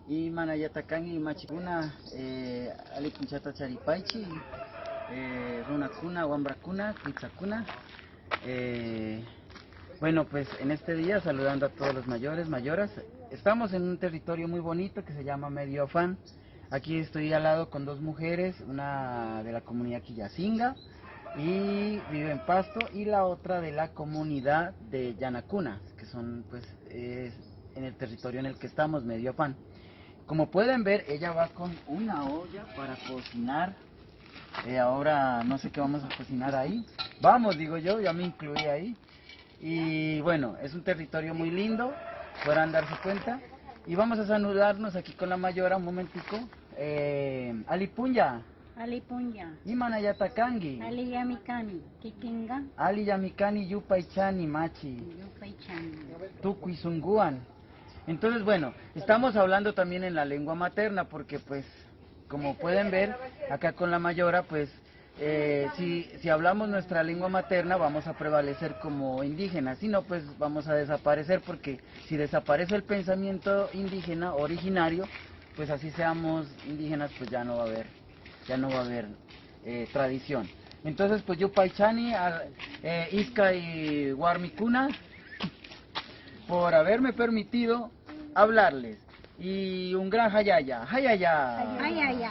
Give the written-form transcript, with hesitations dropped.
y manayatakangi machikuna alikunchata charipaichi runakuna, wambrakuna, kitzakuna. Bueno, pues en este día saludando a todos los mayores, mayoras. Estamos en un territorio muy bonito que se llama Medio Afán. Aquí estoy al lado con dos mujeres, una de la comunidad Quillacinga y vive en Pasto, y la otra de la comunidad de Yanacuna, que son pues en el territorio en el que estamos, Medio Afán. Como pueden ver, ella va con una olla para cocinar. Ahora no sé qué vamos a cocinar ahí. Vamos, digo yo, ya me incluí ahí. Y bueno, es un territorio muy lindo, podrán darse cuenta. Y vamos a saludarnos aquí con la mayora un momentico. Alipunya. Alipunya. Imanayatakangi. Ali Yamikani. Kikinga. Ali Yamikani Yupaichani Machi. Yupaichani. Tukuisunguan. Entonces, bueno, estamos hablando también en la lengua materna porque pues, como pueden ver, acá con la mayora, pues, si hablamos nuestra lengua materna vamos a prevalecer como indígenas, si no, pues vamos a desaparecer, porque si desaparece el pensamiento indígena originario, pues así seamos indígenas, pues ya no va a haber tradición. Entonces, pues yo Paichani, Isca y Warmicuna, por haberme permitido hablarles. Y un gran hayaya, hayaya. Ay, ay, ay.